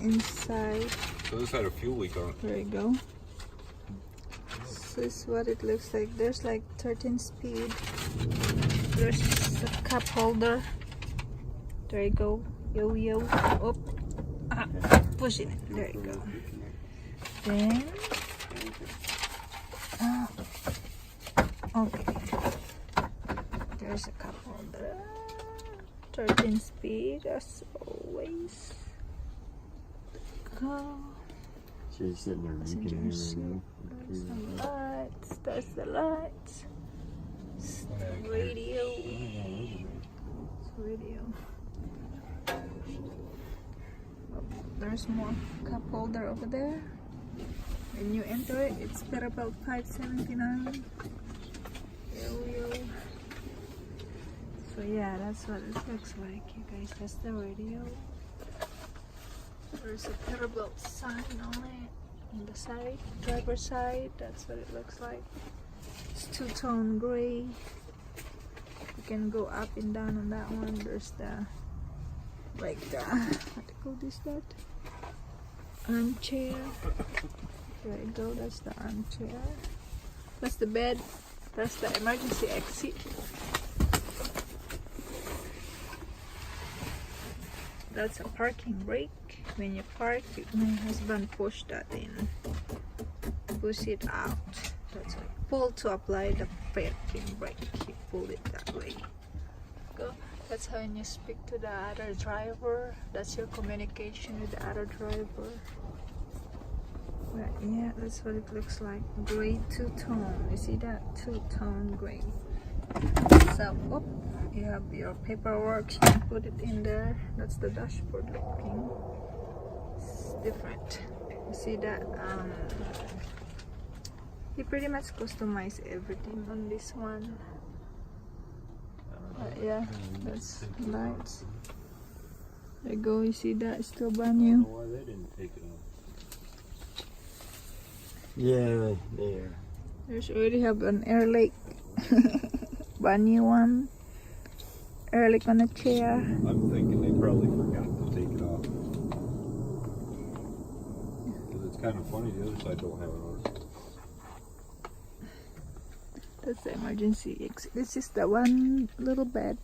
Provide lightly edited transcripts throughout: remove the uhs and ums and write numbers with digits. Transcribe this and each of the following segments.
inside. So this had a fuel leak on it. There you go. This is what it looks like. There's like 13 speed. There's a cup holder. There you go. Yo yo. Up. Pushing it. There you go. Then. Okay. There's a cup holder. 13 speed as always. Go. She's sitting there making it. There's some lights. There's the lights. It's the radio. It's radio. Oh, there's more cup holder over there. When you enter it, it's PETERBILT 579. Yo yo. So yeah, that's what it looks like, you guys. That's the radio. There's a PETERBILT sign on it. On the side, driver's side, that's what it looks like. It's two-tone gray. You can go up and down on that one. There's the, like the, what do you call this, that? Armchair. There you go, that's the armchair. That's the bed. That's the emergency exit. That's a parking brake. When you park, my husband pushed that in. Push it out. That's it. Pull to apply the parking brake. You pull it that way. Go. That's how when you speak to the other driver. That's your communication with the other driver. But yeah, that's what it looks like. Gray two-tone. You see that? Two-tone gray. So, whoop. You have your paperwork, you can put it in there. That's the dashboard looking. It's different. You see that? He pretty much customized everything on this one. Yeah, that's lights. There you go, you see that? It's still brand new. Why they didn't take it off? Yeah, there. There's already have an air lake. Brand new one. Air lake on a chair. I'm thinking they probably forgot to take it off. Because it's kind of funny, the other side don't have it on. That's the emergency exit. This is the one little bed.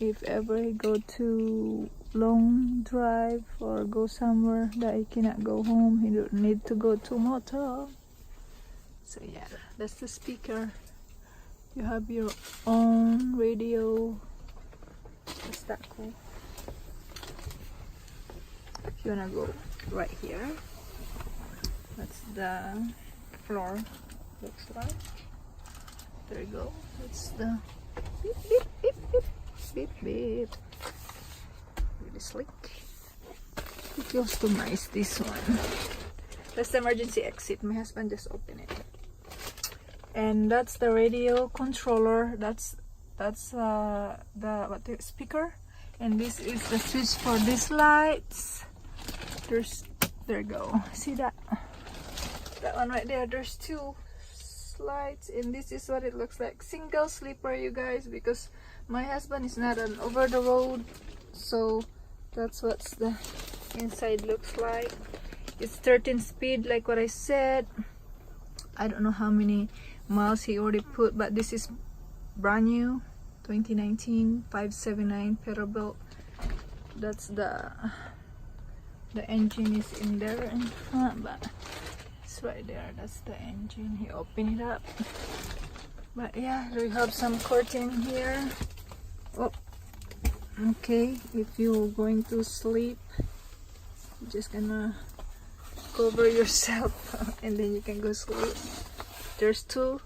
If ever you go to long drive or go somewhere that you cannot go home, you don't need to go to motel. So yeah, that's the speaker. You have your own radio. Is that cool? If you wanna go right here, that's the floor. Looks like. There you go. It's the beep beep beep beep beep beep. Really slick. It customized this one. That's the emergency exit. My husband just opened it. And that's the radio controller. That's the speaker. And this is the switch for these lights. There you go. See that? That one right there. There's two lights, and this is what it looks like. Single sleeper, you guys, because my husband is not an over the road, so that's what the inside looks like. It's 13 speed, like what I said. I don't know how many miles he already put, but this is brand new, 2019 579 PETERBILT. That's the engine is in there in front, but it's right there. That's the engine. He opened it up. But yeah, we have some curtain here. Oh, okay. If you're going to sleep, you're just gonna cover yourself and then you can go sleep. There's two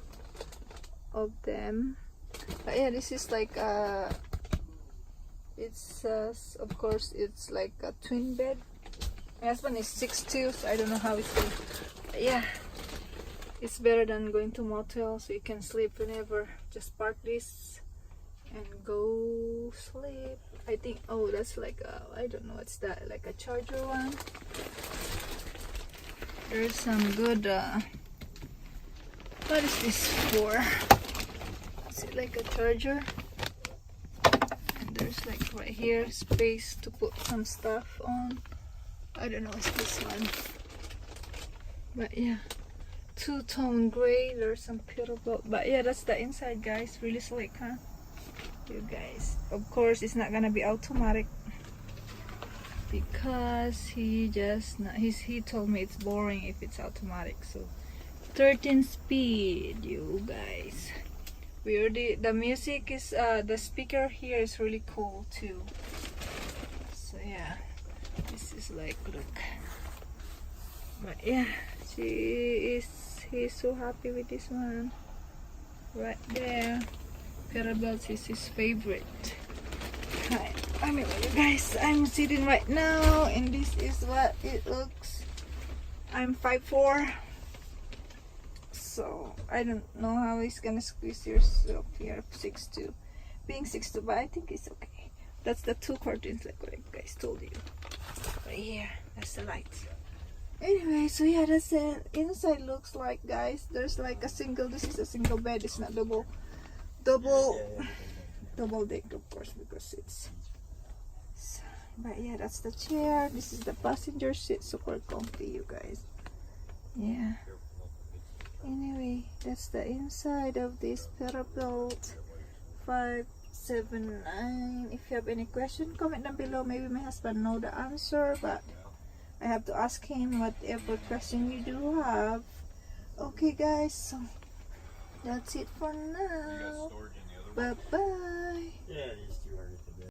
of them. But yeah, this is like it's of course it's like a twin bed. My husband is 6'2", so I don't know how it's going. But yeah, it's better than going to motel, so you can sleep whenever. Just park this and go sleep. I think, oh, that's like a, I don't know what's that, like a charger one. There's some good what is this for? Is it like a charger? And there's there's like right here space to put some stuff on. I don't know what's this one, but yeah, two-tone gray. There's some Peterbilt, but yeah, that's the inside, guys. Really slick, huh? You guys, of course it's not gonna be automatic because he told me it's boring if it's automatic. So 13 speed, you guys. We already, the music is the speaker here is really cool too. So yeah, this is like, look, but yeah, he's so happy with this one right there. Peterbilt is his favorite. Hi, I mean, you guys, I'm sitting right now and this is what it looks. I'm 5'4", so I don't know how he's gonna squeeze yourself here. 6'2", being 6'2", but I think it's okay. That's the two curtains like what I guys told you. Right here, that's the lights. Anyway, so yeah, that's the inside looks like, guys. There's like a single, this is a single bed, it's not double deck, of course, because it's so, but yeah, that's the chair. This is the passenger seat, super comfy, you guys. Yeah, anyway, that's the inside of this Peterbilt 579. If you have any question, comment down below. Maybe my husband know the answer, but I have to ask him whatever question you do have. Okay, guys, so that's it for now. Bye bye. Yeah,